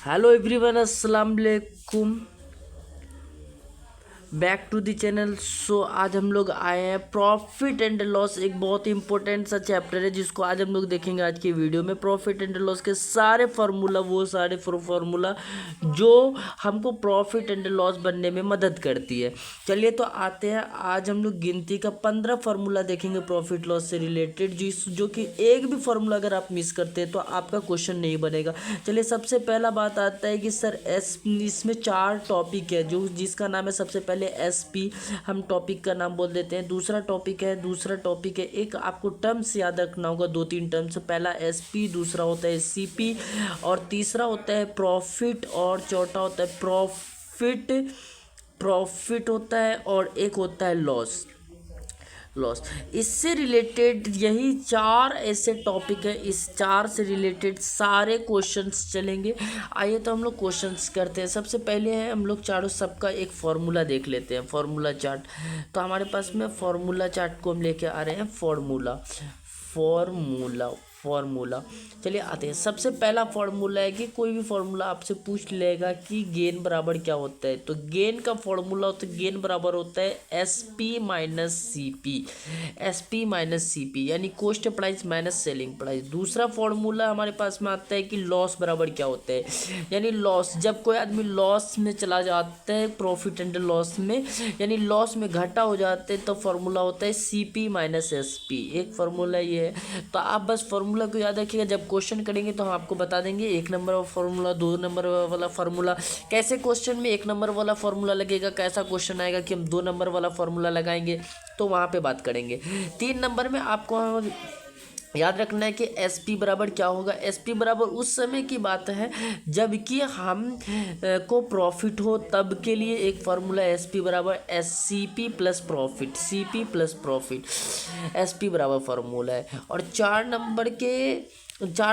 Hello everyone, अस्सलाम वालेकुम। Back to the channel. So आज हम लोग आए हैं प्रॉफिट एंड लॉस, एक बहुत ही इंपॉर्टेंट सा चैप्टर है जिसको आज हम लोग देखेंगे आज की वीडियो में। प्रॉफिट एंड लॉस के सारे फार्मूला, वो सारे फार्मूला जो हमको प्रॉफिट एंड लॉस बनने में मदद करती है। चलिए तो आते हैं, आज हम लोग गिनती का 15 फार्मूला देखेंगे प्रॉफिट लॉस से रिलेटेड, जो कि एक भी फार्मूला अगर आप मिस करते हैं तो आपका क्वेश्चन नहीं बनेगा। चलिए, सबसे पहला बात आता है कि सर इसमें 4 टॉपिक है, जो जिसका नाम है सबसे पहले एसपी, हम टॉपिक का नाम बोल देते हैं। दूसरा टॉपिक है एक आपको टर्म्स याद रखना होगा, 2-3 टर्म्स। पहला एसपी, दूसरा होता है सीपी, और तीसरा होता है प्रॉफिट, और चौथा होता है प्रॉफिट होता है, और एक होता है लॉस। इससे रिलेटेड यही 4 ऐसे टॉपिक है, इस 4 से रिलेटेड सारे क्वेश्चंस चलेंगे। आइए तो हम लोग क्वेश्चंस करते हैं। सबसे पहले है, हम लोग चारों सबका एक फार्मूला देख लेते हैं, फार्मूला चार्ट। तो हमारे पास में फार्मूला चार्ट को हम लेके आ रहे हैं, फार्मूला। चलिए आते हैं। सबसे पहला फार्मूला है कि कोई भी फार्मूला आपसे पूछ लेगा कि गेन बराबर क्या होता है, तो गेन का फार्मूला होता है, गेन बराबर होता है एसपी माइनस सीपी, यानी cost price minus selling price. दूसरा फार्मूला हमारे पास में आता है कि लॉस बराबर क्या होता है, यानी लॉस, जब कोई आदमी लॉस में चला जाता है, प्रॉफिट एंड लॉस में, यानी लॉस में घाटा हो जाते हैं, तो फार्मूला होता है सीपी माइनस एसपी। एक फार्मूला ये है। तो आप बस फार्मूला को याद रखिएगा, जब क्वेश्चन करेंगे तो हम आपको बता देंगे 1 नंबर वाला फार्मूला, 2 नंबर वाला फार्मूला, कैसे क्वेश्चन में 1 नंबर वाला फार्मूला लगेगा, कैसा क्वेश्चन आएगा कि हम 2 नंबर वाला फार्मूला लगाएंगे, तो वहाँ पे बात करेंगे। 3 नंबर में आपको याद रखना है कि एसपी बराबर क्या होगा। एसपी बराबर उस समय की बात है जबकि हम को प्रॉफिट हो, तब के लिए एक फार्मूला एसपी बराबर सीपी प्लस प्रॉफिट, एसपी बराबर फार्मूला है। और 4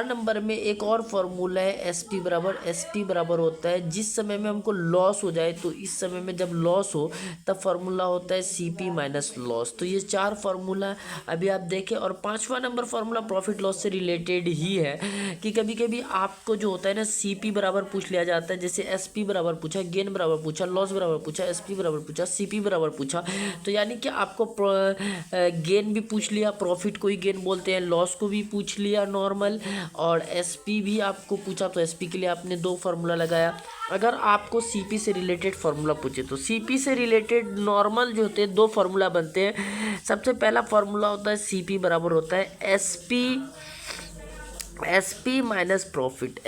नंबर में एक और फार्मूला है एसपी बराबर होता है जिस समय में हमको लॉस हो जाए, तो इस समय में जब लॉस हो तब फार्मूला होता है सीपी माइनस लॉस। तो ये 4 फार्मूला अभी आप देखें। और 5वां नंबर फार्मूला प्रॉफिट लॉस से रिलेटेड ही है कि कभी कभी आपको जो होता है ना, सीपी बराबर पूछ लिया जाता है, जैसे एसपी बराबर पूछा, गेन बराबर पूछा, लॉस बराबर पूछा, एसपी बराबर पूछा, सीपी बराबर पूछा, तो यानी कि आपको गेन भी पूछ लिया, प्रॉफिट को ही गेन बोलते हैं, लॉस को भी पूछ लिया नॉर्मल, और एसपी भी आपको पूछा, तो एसपी के लिए आपने 2 फार्मूला लगाया। अगर आपको सीपी से रिलेटेड फार्मूला पूछे तो सीपी से रिलेटेड नॉर्मल जो होते हैं 2 फार्मूला बनते हैं। सबसे पहला फार्मूला होता है सीपी बराबर होता है एसपी माइनस प्रॉफिट।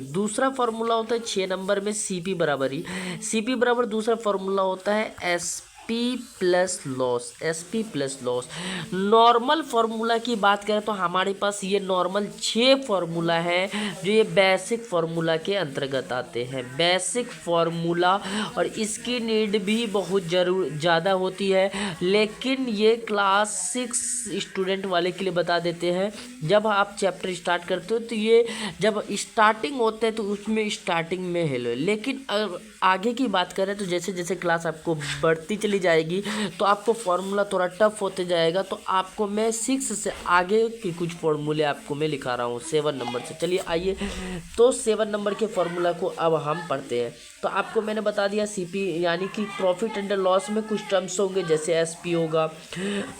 दूसरा फार्मूला होता है 6 नंबर में सीपी बराबर दूसरा फार्मूला होता है SP plus loss. Normal formula की बात करें तो हमारे पास ये नॉर्मल 6 फार्मूला है जो ये बेसिक फार्मूला के अंतर्गत आते हैं, बेसिक फार्मूला। और इसकी नीड भी बहुत ज़्यादा होती है, लेकिन ये क्लास 6 स्टूडेंट वाले के लिए बता देते हैं। जब आप चैप्टर स्टार्ट करते हो तो ये जब स्टार्टिंग होता है तो उसमें स्टार्टिंग में हेलो, लेकिन अगर आगे की बात करें तो जैसे जैसे क्लास आपको बढ़ती चली जाएगी तो आपको फार्मूला थोड़ा टफ होते जाएगा। तो आपको मैं 6 से आगे के कुछ फार्मूले आपको मैं लिखा रहा हूँ 7 नंबर से। चलिए आइए तो 7 नंबर के फार्मूला को अब हम पढ़ते हैं। तो आपको मैंने बता दिया सीपी, यानी कि प्रॉफिट एंड लॉस में कुछ टर्म्स होंगे, जैसे एसपी होगा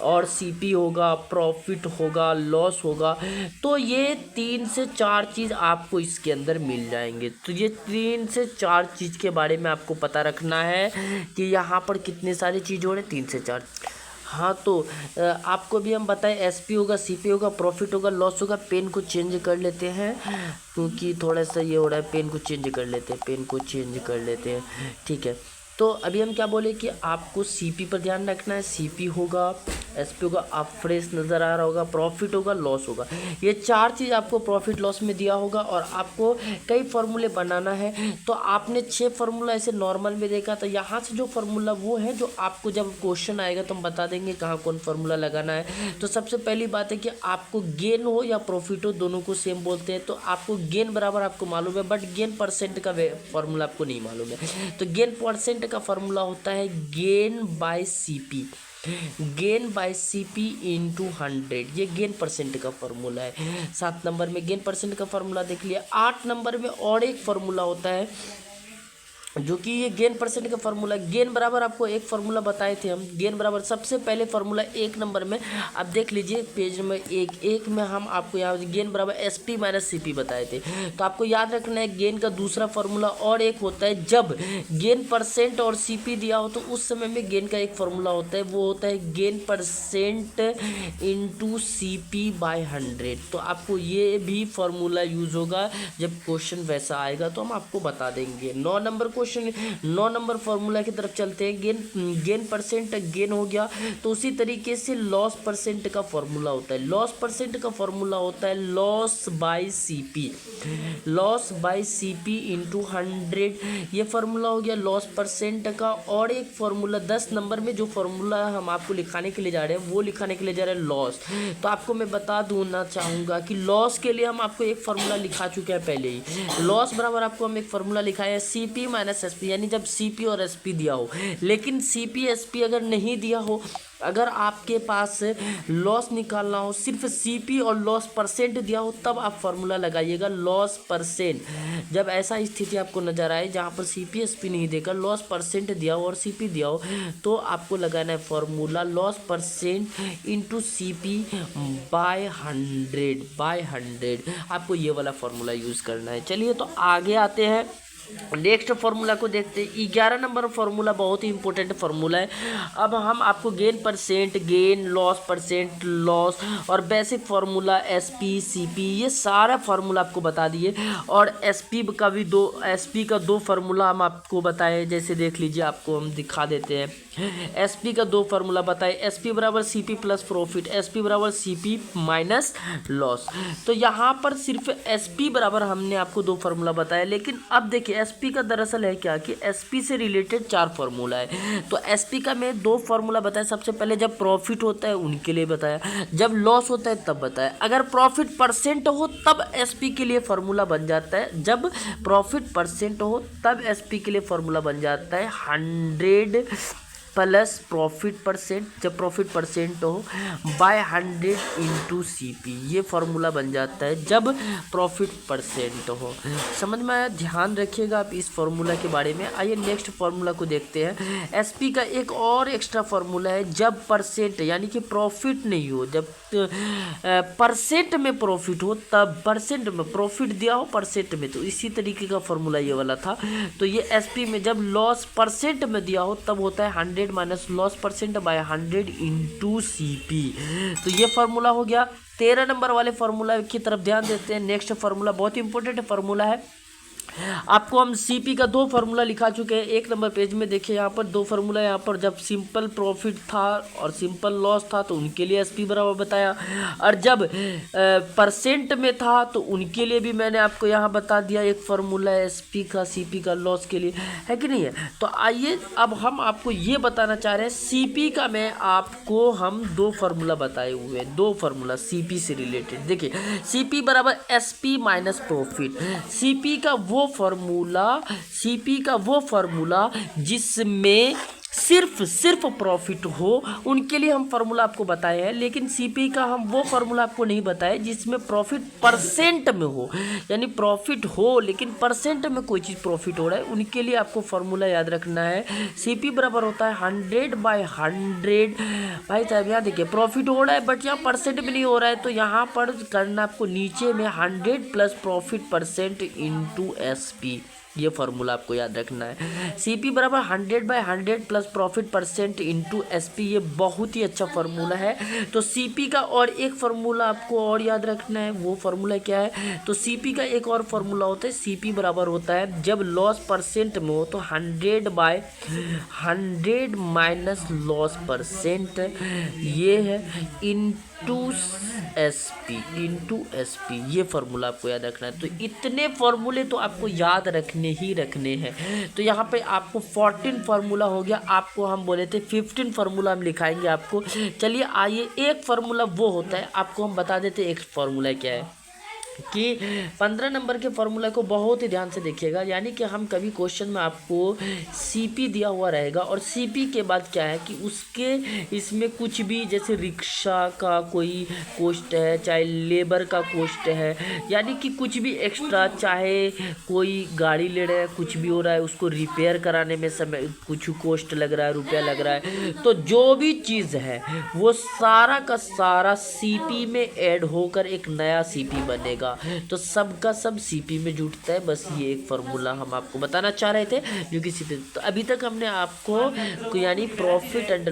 और सीपी होगा, प्रॉफिट होगा, लॉस होगा। तो ये 3 से 4 चीज़ आपको इसके अंदर मिल जाएंगे। तो ये 3 से 4 चीज़ के बारे में आपको पता रखना है कि यहाँ पर कितने सारी चीज़ हो रहे, 3 से 4। हाँ, तो आपको भी हम बताएं, एसपी होगा, सीपी होगा, प्रॉफिट होगा, लॉस होगा। पेन को चेंज कर लेते हैं क्योंकि थोड़ा सा ये हो रहा है, पेन को चेंज कर लेते हैं, ठीक है। तो अभी हम क्या बोले कि आपको सीपी पर ध्यान रखना है, सीपी होगा, एसपी होगा, आप फ्रेश नज़र आ रहा होगा, प्रॉफिट होगा, लॉस होगा। ये 4 चीज़ आपको प्रॉफिट लॉस में दिया होगा और आपको कई फार्मूले बनाना है। तो आपने 6 फार्मूला ऐसे नॉर्मल में देखा, तो यहाँ से जो फार्मूला वो है जो आपको जब क्वेश्चन आएगा तो हम बता देंगे कहाँ कौन फार्मूला लगाना है। तो सबसे पहली बात है कि आपको गेन हो या प्रॉफिट हो, दोनों को सेम बोलते हैं। तो आपको गेन बराबर आपको मालूम है, बट गेन परसेंट का फार्मूला आपको नहीं मालूम है। तो गेन परसेंट का फार्मूला होता है gain by CP. Gain by CP into 100, ये गेन परसेंट का फॉर्मूला है। 7 नंबर में गेन परसेंट का फॉर्मूला देख लिया। 8 नंबर में और एक फॉर्मूला होता है जो कि ये गेन परसेंट का फॉर्मूला। गेन बराबर आपको एक फॉर्मूला बताए थे हम। गेन बराबर सबसे पहले फॉर्मूला 1 नंबर में आप देख लीजिए पेज नंबर 1 में हम आपको यहाँ गेन बराबर एसपी माइनस सीपी बताए थे। तो आपको याद रखना है गेन का दूसरा फॉर्मूला और एक होता है, जब गेन परसेंट और सीपी दिया हो तो उस समय में गेन का एक फॉर्मूला होता है, वो होता है gain percent into CP by 100। तो आपको ये भी फॉर्मूला यूज होगा जब क्वेश्चन वैसा आएगा तो हम आपको बता देंगे। 9 नंबर क्वेश्चन 9 नंबर फॉर्मूला की तरफ चलते हैं। गेन परसेंट गेन हो गया, तो उसी तरीके से लॉस परसेंट का फॉर्मूला होता है। लॉस परसेंट का फॉर्मूला होता है loss by CP, loss by CP into 100। ये फॉर्मूला हो गया लॉस परसेंट का। और एक फॉर्मूला 10 नंबर में जो फॉर्मूला हम आपको लिखाने के लिए जा रहे हैं वो लिखाने के लिए जा रहे हैं लॉस। तो आपको मैं बता दूंगा चाहूँगा कि लॉस के लिए हम आपको एक फॉर्मूला लिखा चुके हैं पहले ही। लॉस बराबर आपको हम एक फॉर्मूला लिखाया है सीपी माइनस एसपी, यानी जब सीपी और एसपी दिया हो। लेकिन सीपी एसपी अगर नहीं दिया हो, अगर आपके पास लॉस निकालना हो, सिर्फ सीपी और लॉस परसेंट दिया हो, तब आप फॉर्मूला लगाइएगा लॉस परसेंट। जब ऐसा स्थिति आपको नजर आए जहाँ पर सीपी एसपी नहीं देकर लॉस परसेंट दिया हो और सीपी दिया हो, तो आपको लगाना है formula loss percent into CP by 100। आपको ये वाला फॉर्मूला यूज करना है। चलिए तो आगे आते हैं, नेक्स्ट फार्मूला को देखते हैं। 11 नंबर फार्मूला बहुत ही इंपॉर्टेंट फार्मूला है। अब हम आपको gain percent, gain, loss percent, loss और बेसिक फार्मूला एसपी सीपी, ये सारा फार्मूला आपको बता दिए। और एसपी का दो फार्मूला हम आपको बताए, जैसे देख लीजिए, आपको हम दिखा देते हैं। एसपी का 2 फार्मूला बताए, एसपी बराबर सीपी प्लस प्रॉफिट, एसपी बराबर सीपी माइनस लॉस। तो यहाँ पर सिर्फ एसपी बराबर हमने आपको 2 फार्मूला बताया। लेकिन अब देखिए एसपी का दरअसल है क्या कि एसपी से रिलेटेड 4 फार्मूला है। तो एसपी का मैं 2 फार्मूला बताया। सबसे पहले जब प्रॉफिट होता है उनके लिए बताया, जब लॉस होता है तब बताया। अगर प्रॉफिट परसेंट हो तब एसपी के लिए फार्मूला बन जाता है, जब प्रॉफिट परसेंट हो तब एसपी के लिए फार्मूला बन जाता है 100 प्लस प्रॉफिट परसेंट, जब प्रॉफिट परसेंट हो, बाय 100 इंटू सीपी। ये फार्मूला बन जाता है जब प्रॉफिट परसेंट हो। समझ में आया? ध्यान रखिएगा आप इस फार्मूला के बारे में। आइए नेक्स्ट फार्मूला को देखते हैं। एसपी का एक और एक्स्ट्रा फार्मूला है, जब परसेंट यानी कि प्रॉफिट नहीं हो, जब परसेंट में प्रॉफिट हो तब, परसेंट में प्रॉफिट दिया हो परसेंट में, तो इसी तरीके का फार्मूला ये वाला था। तो ये एसपी में जब लॉस परसेंट में दिया हो तब होता है 100 minus loss percent by 100 into CP. तो ये फार्मूला हो गया। 13 नंबर वाले फार्मूला की तरफ ध्यान देते हैं। नेक्स्ट फार्मूला बहुत इंपॉर्टेंट फार्मूला है। आपको हम सीपी का 2 फार्मूला लिखा चुके हैं। 1 नंबर पेज में देखिए, यहाँ पर 2 फार्मूला। यहाँ पर जब सिंपल प्रॉफिट था और सिंपल लॉस था तो उनके लिए एसपी बराबर बताया, और जब परसेंट में था तो उनके लिए भी मैंने आपको यहाँ बता दिया एक फार्मूला एसपी का सीपी का लॉस के लिए, है कि नहीं है? तो आइए अब हम आपको ये बताना चाह रहे हैं, सीपी का मैं आपको हम 2 फार्मूला बताए हुए हैं, 2 फार्मूला सीपी से रिलेटेड। देखिए सीपी बराबर एसपी माइनस प्रॉफिट। सीपी का वो फार्मूला जिसमें सिर्फ प्रॉफिट हो, उनके लिए हम फार्मूला आपको बताए हैं। लेकिन सीपी का हम वो फार्मूला आपको नहीं बताए जिसमें प्रॉफिट परसेंट में हो, यानी प्रॉफिट हो लेकिन परसेंट में कोई चीज़ प्रॉफिट हो रहा है, उनके लिए आपको फार्मूला याद रखना है। सीपी बराबर होता है 100 बाय 100। भाई साहब यहाँ देखिए प्रॉफिट हो रहा है बट यहाँ परसेंट में नहीं हो रहा है, तो यहाँ पर करना आपको नीचे में 100 plus profit percent into SP. ये फार्मूला आपको याद रखना है। सीपी बराबर 100 by 100 plus profit percent into SP. ये बहुत ही अच्छा फार्मूला है। तो सीपी का और एक फार्मूला आपको और याद रखना है। वो फार्मूला क्या है? तो सीपी का एक और फार्मूला होता है, सीपी बराबर होता है जब लॉस परसेंट में हो तो 100 बाय 100 माइनस लॉस परसेंट, ये है इंटू एसपी। ये फार्मूला आपको याद रखना है। तो इतने फार्मूले तो आपको याद रखने हैं। तो यहाँ पे आपको 14 फार्मूला हो गया। आपको हम बोले थे 15 फार्मूला हम लिखाएंगे आपको। चलिए आइए, एक फार्मूला वो होता है, आपको हम बता देते हैं एक फार्मूला क्या है। कि 15 नंबर के फॉर्मूला को बहुत ही ध्यान से देखिएगा। यानी कि हम कभी क्वेश्चन में आपको सीपी दिया हुआ रहेगा और सीपी के बाद क्या है कि उसके इसमें कुछ भी, जैसे रिक्शा का कोई कॉस्ट है, चाहे लेबर का कॉस्ट है, यानी कि कुछ भी एक्स्ट्रा, चाहे कोई गाड़ी ले रहे हैं, कुछ भी हो रहा है, उसको रिपेयर कराने में समय कुछ कॉस्ट लग रहा है, रुपया लग रहा है, तो जो भी चीज़ है वो सारा का सारा सीपी में ऐड होकर एक नया सीपी बनेगा। तो सबका सब सीपी में जुटता है। बस ये एक फार्मूला हम आपको बताना चाह रहे थे जो कि सीपी। तो अभी तक हमने आपको यानी प्रॉफिट एंड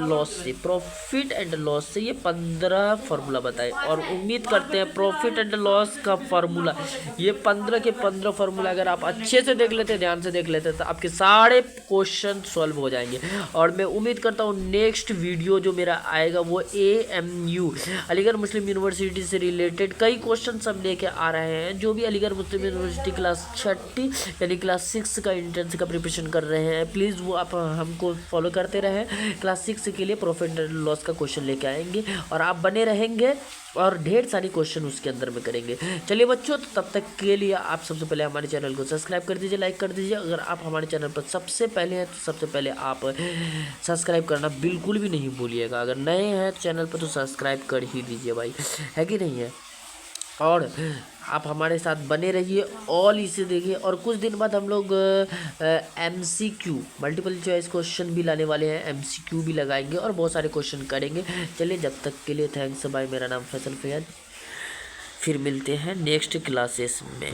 लॉस से ये 15 फार्मूला बताए और उम्मीद करते हैं प्रॉफिट एंड लॉस का फार्मूला, ये 15 के 15 फार्मूला अगर आप अच्छे से देख लेते, ध्यान से देख लेते, तो आपके सारे क्वेश्चन सॉल्व हो जाएंगे। और मैं उम्मीद करता हूँ नेक्स्ट वीडियो जो मेरा आएगा वो AMU अलीगढ़ मुस्लिम यूनिवर्सिटी से रिलेटेड कई क्वेश्चन सब लेके आ रहे हैं। जो भी अलीगढ़ मुस्लिम यूनिवर्सिटी क्लास 6 यानी क्लास 6 का इंट्रेंस का प्रिपरेशन कर रहे हैं, प्लीज़ वो आप हमको फॉलो करते रहें। क्लास 6 के लिए प्रॉफिट एंड लॉस का क्वेश्चन लेके आएंगे और आप बने रहेंगे और ढेर सारी क्वेश्चन उसके अंदर में करेंगे। चलिए बच्चों, तो तब तक के लिए आप सबसे पहले हमारे चैनल को सब्सक्राइब कर दीजिए, लाइक कर दीजिए। अगर आप हमारे चैनल पर सबसे पहले हैं तो सबसे पहले आप सब्सक्राइब करना बिल्कुल भी नहीं भूलिएगा। अगर नए हैं चैनल पर तो सब्सक्राइब कर ही दीजिए भाई, है कि नहीं है। और आप हमारे साथ बने रहिए, ऑल इसे देखिए। और कुछ दिन बाद हम लोग MCQ मल्टीपल चॉइस क्वेश्चन भी लाने वाले हैं, MCQ भी लगाएंगे और बहुत सारे क्वेश्चन करेंगे। चलिए, जब तक के लिए थैंक्स बाय। मेरा नाम फैसल फैयाज, फिर मिलते हैं नेक्स्ट क्लासेस में।